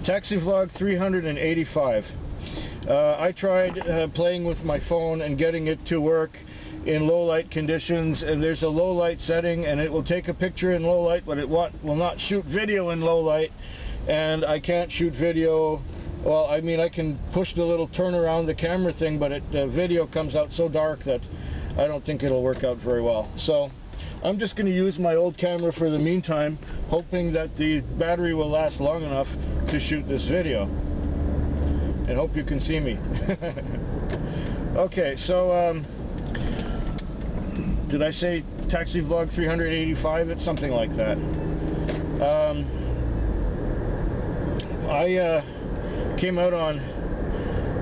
Taxi Vlog 385. I tried playing with my phone and getting it to work in low light conditions, and there's a low light setting and it will take a picture in low light, but it will not shoot video in low light, and I can't shoot video. Well, I mean, I can push the little turn around the camera thing, but the video comes out so dark that I don't think it'll work out very well. So I'm just going to use my old camera for the meantime, hoping that the battery will last long enough to shoot this video. And hope you can see me. Okay, so did I say Taxi Vlog 385? It's something like that. I came out on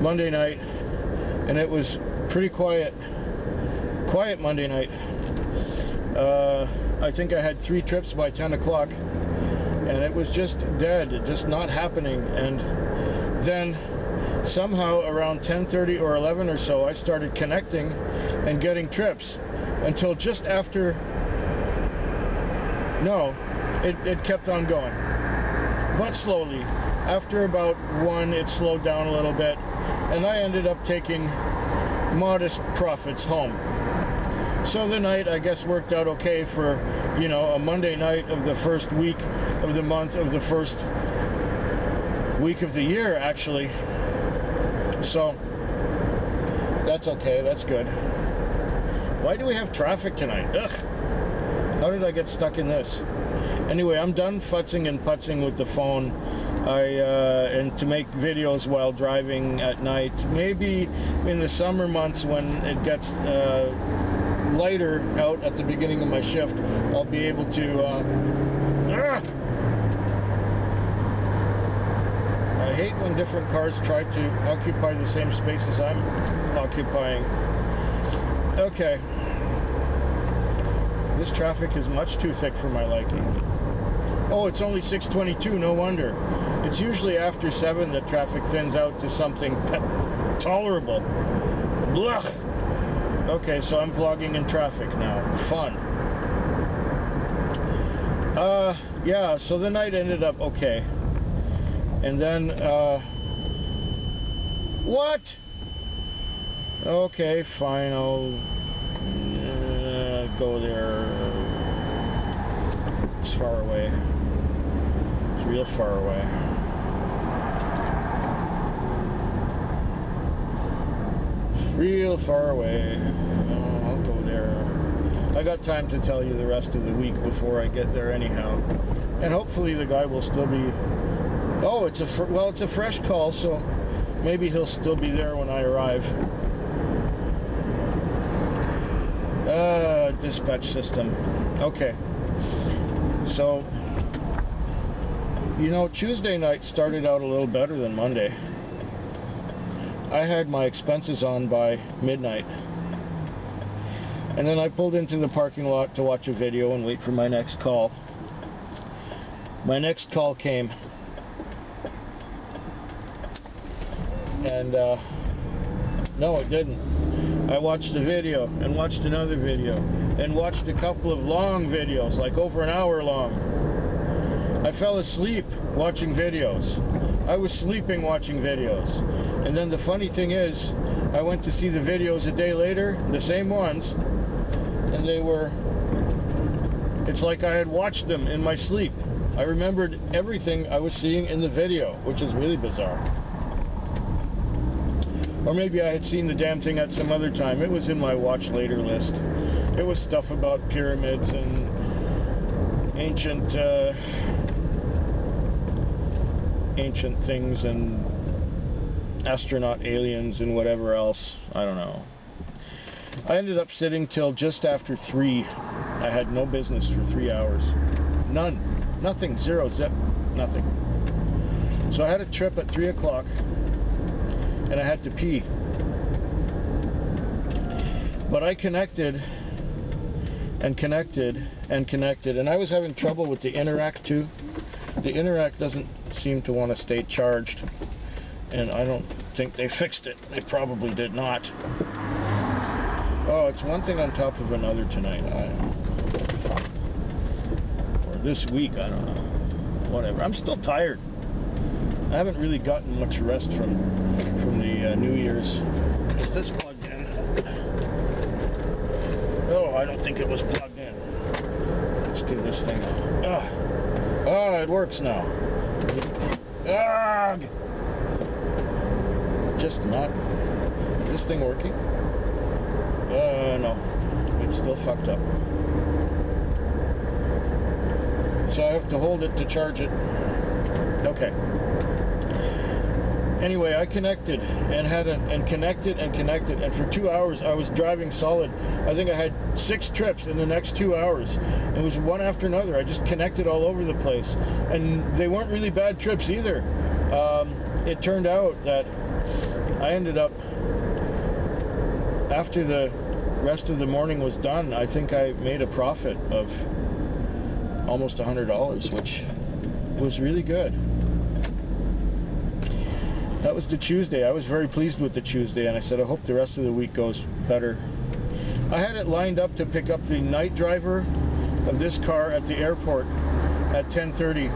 Monday night, and it was pretty quiet Monday night. I think I had 3 trips by 10 o'clock, and it was just dead, just not happening. And then somehow around 10:30 or 11 or so, I started connecting and getting trips until just after. No, it kept on going, but slowly. After about 1, it slowed down a little bit, and I ended up taking modest profits home. So the night, I guess, worked out okay for, you know, a Monday night of the first week of the month of the first week of the year, actually. So that's okay, that's good. Why do we have traffic tonight? Ugh. How did I get stuck in this? Anyway, I'm done futzing and putzing with the phone. And to make videos while driving at night. Maybe in the summer months when it gets lighter out at the beginning of my shift, I'll be able to I hate when different cars try to occupy the same space as I'm occupying. Okay. This traffic is much too thick for my liking. Oh, it's only 6:22, no wonder. It's usually after 7 that traffic thins out to something tolerable. Blah! Okay, so I'm vlogging in traffic now. Fun. Yeah, so the night ended up okay. And then, what? Okay, fine, I'll go there. It's far away. It's real far away. Real far away. Oh, I'll go there. I got time to tell you the rest of the week before I get there anyhow. And hopefully the guy will still be... Oh, it's a fresh call, so maybe he'll still be there when I arrive. Dispatch system. Okay. So, you know, Tuesday night started out a little better than Monday. I had my expenses on by midnight, and then I pulled into the parking lot to watch a video and wait for my next call. My next call came, and no, it didn't. I watched a video and watched another video and watched a couple of long videos, like over an hour long. I fell asleep watching videos. I was sleeping watching videos. And then the funny thing is, I went to see the videos a day later, the same ones, and they were, it's like I had watched them in my sleep. I remembered everything I was seeing in the video, which is really bizarre. Or maybe I had seen the damn thing at some other time. It was in my watch later list. It was stuff about pyramids and ancient things and astronaut aliens and whatever else. I don't know. I ended up sitting till just after 3. I had no business for 3 hours. None. Nothing. Zero. Zip. Nothing. So I had a trip at 3 o'clock, and I had to pee. But I connected and connected and connected, and I was having trouble with the Interac too. The Interac doesn't seem to want to stay charged, and I don't think they fixed it. They probably did not. Oh, it's one thing on top of another tonight. Or this week, I don't know. Whatever. I'm still tired. I haven't really gotten much rest from the New Year's. Is this plugged in? Oh, I don't think it was plugged in. Let's give this thing a... Oh, it works now. Just not... Is this thing working? No. It's still fucked up. So I have to hold it to charge it. Okay. Anyway, I connected and connected, and for 2 hours I was driving solid. I think I had 6 trips in the next 2 hours. It was one after another. I just connected all over the place, and they weren't really bad trips either. It turned out that I ended up, after the rest of the morning was done, I think I made a profit of almost $100, which was really good. That was the Tuesday. I was very pleased with the Tuesday, and I said I hope the rest of the week goes better. I had it lined up to pick up the night driver of this car at the airport at 10:30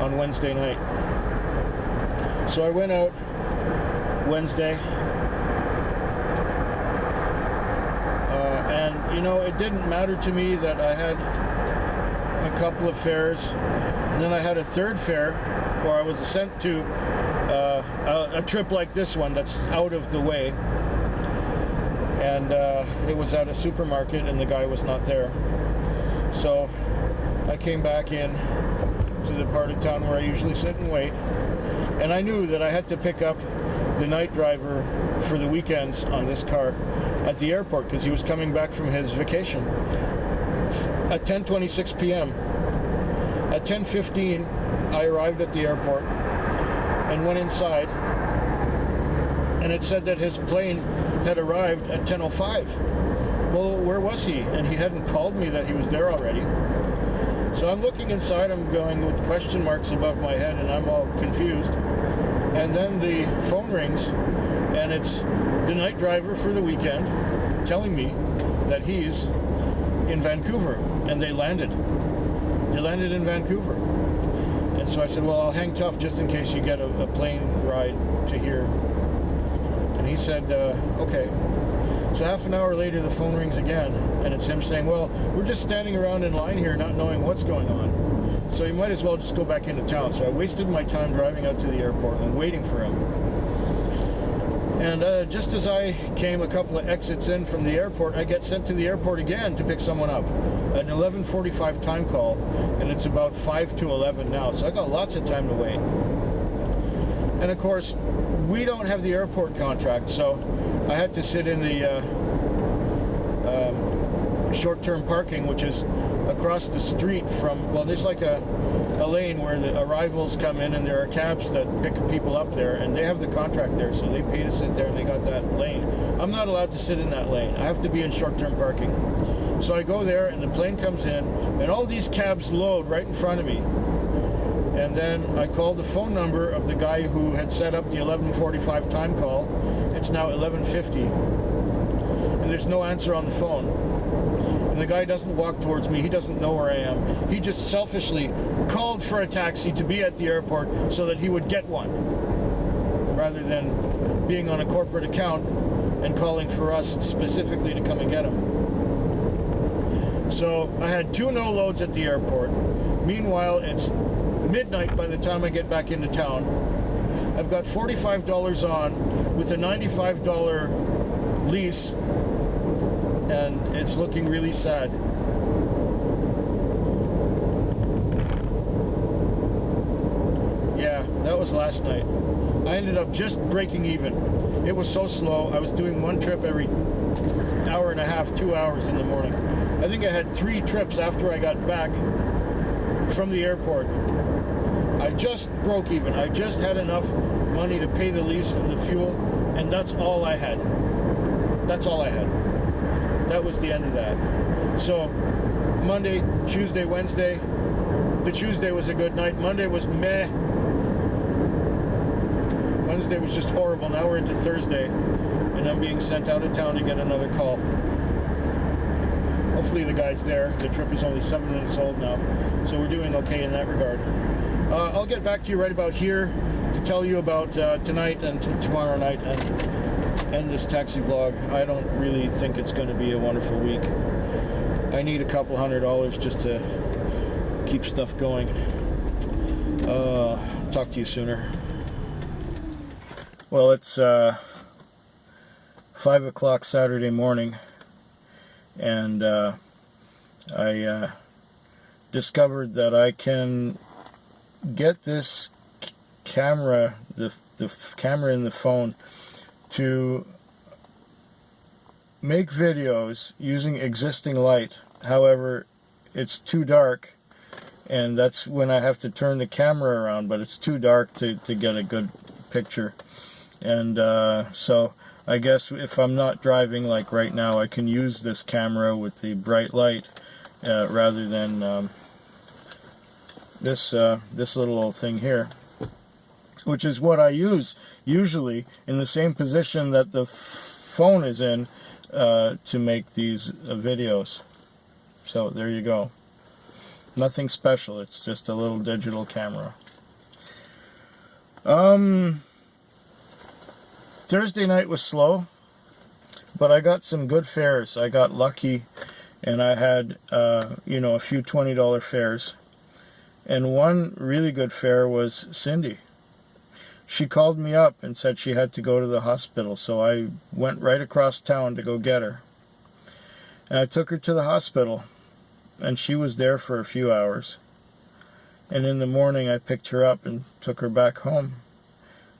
on Wednesday night. So I went out Wednesday, and you know, it didn't matter to me that I had a couple of fares, and then I had a third fare where I was sent to a trip like this one that's out of the way, and it was at a supermarket and the guy was not there. So I came back in to the part of town where I usually sit and wait, and I knew that I had to pick up the night driver for the weekends on this car at the airport because he was coming back from his vacation at 10:26 p.m. At 10:15 I arrived at the airport and went inside, and it said that his plane had arrived at 10:05. Well, where was he? And he hadn't called me that he was there already. So I'm looking inside, I'm going with question marks above my head, and I'm all confused. And then the phone rings, and it's the night driver for the weekend telling me that he's in Vancouver, and they landed. They landed in Vancouver. And so I said, well, I'll hang tough just in case you get a plane ride to here. And he said, okay. So half an hour later, the phone rings again, and it's him saying, well, we're just standing around in line here not knowing what's going on. So you might as well just go back into town. So I wasted my time driving out to the airport and waiting for him. And just as I came a couple of exits in from the airport, I get sent to the airport again to pick someone up. An 11:45 time call, and it's about 5 to 11 now, so I got lots of time to wait. And of course, we don't have the airport contract, so I had to sit in the short-term parking, which is across the street from, well, there's like a lane where the arrivals come in, and there are cabs that pick people up there, and they have the contract there, so they pay to sit there, and they got that lane. I'm not allowed to sit in that lane. I have to be in short-term parking. So I go there, and the plane comes in, and all these cabs load right in front of me. And then I called the phone number of the guy who had set up the 11:45 time call. It's now 11:50, and there's no answer on the phone. And the guy doesn't walk towards me. He doesn't know where I am. He just selfishly called for a taxi to be at the airport so that he would get one, rather than being on a corporate account and calling for us specifically to come and get him. So I had 2 no loads at the airport. Meanwhile, it's midnight by the time I get back into town. I've got $45 on with a $95 lease, and it's looking really sad. Yeah, that was last night. I ended up just breaking even. It was so slow. I was doing 1 trip every hour and a half, 2 hours in the morning. I think I had 3 trips after I got back from the airport. I just broke even. I just had enough money to pay the lease and the fuel, and that's all I had. That's all I had. That was the end of that. So Monday, Tuesday, Wednesday. The Tuesday was a good night. Monday was meh. Wednesday was just horrible. Now we're into Thursday, and I'm being sent out of town to get another call. Hopefully the guy's there. The trip is only 7 minutes old now, so we're doing okay in that regard. I'll get back to you right about here to tell you about tonight and tomorrow night and end this taxi vlog. I don't really think it's going to be a wonderful week. I need a couple $100 just to keep stuff going. Talk to you sooner. Well, it's 5 o'clock Saturday morning, and I discovered that I can get this camera, the camera in the phone, to make videos using existing light. However, it's too dark, and that's when I have to turn the camera around, but it's too dark to get a good picture. And so I guess if I'm not driving like right now, I can use this camera with the bright light rather than this little old thing here, which is what I use usually in the same position that the phone is in to make these videos. So there you go. Nothing special, it's just a little digital camera. Thursday night was slow, but I got some good fares. I got lucky, and I had you know, a few $20 fares. And one really good fare was Cindy. She called me up and said she had to go to the hospital, so I went right across town to go get her. And I took her to the hospital, and she was there for a few hours. And in the morning I picked her up and took her back home.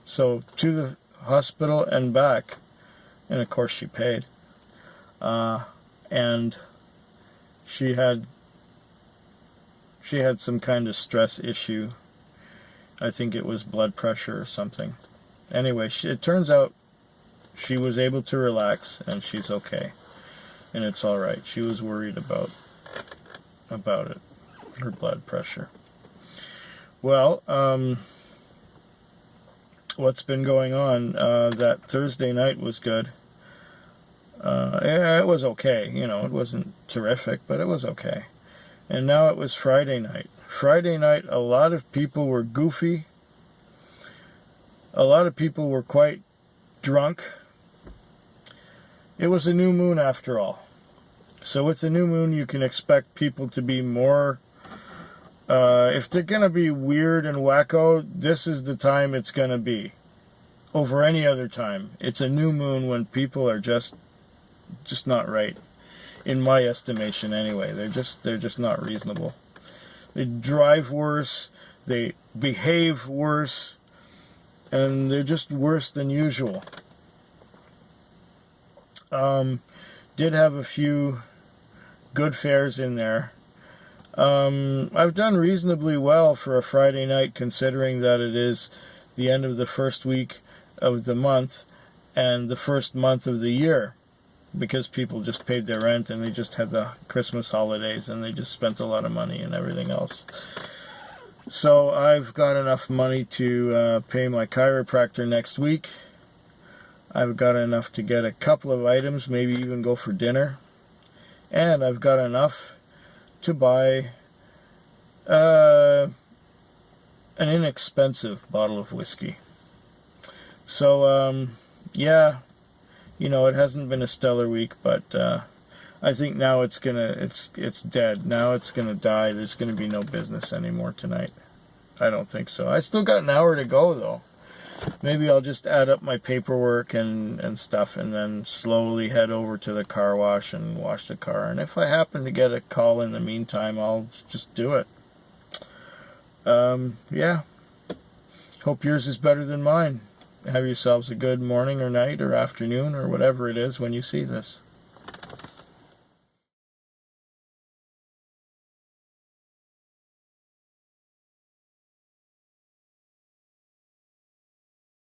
So to the hospital and back, and of course she paid. And she had some kind of stress issue. I think it was blood pressure or something. Anyway, it turns out she was able to relax, and she's okay, and it's all right. She was worried about it, her blood pressure. Well, what's been going on? That Thursday night was good. Yeah, it was okay. You know, it wasn't terrific, but it was okay. And now it was Friday night. Friday night, a lot of people were goofy. A lot of people were quite drunk. It was a new moon after all. So with the new moon, you can expect people to be more... if they're going to be weird and wacko, this is the time it's going to be. Over any other time. It's a new moon when people are just not right. In my estimation, anyway. They're just not reasonable. They drive worse, they behave worse, and they're just worse than usual. Did have a few good fares in there. I've done reasonably well for a Friday night, considering that it is the end of the first week of the month and the first month of the year, because people just paid their rent and they just had the Christmas holidays and they just spent a lot of money and everything else. So I've got enough money to pay my chiropractor next week. I've got enough to get a couple of items, maybe even go for dinner. And I've got enough to buy an inexpensive bottle of whiskey. So, yeah. You know, it hasn't been a stellar week, but I think now it's dead. Now it's gonna die. There's gonna be no business anymore tonight. I don't think so. I still got an hour to go, though. Maybe I'll just add up my paperwork and stuff, and then slowly head over to the car wash and wash the car. And if I happen to get a call in the meantime, I'll just do it. Yeah. Hope yours is better than mine. Have yourselves a good morning or night or afternoon or whatever it is when you see this.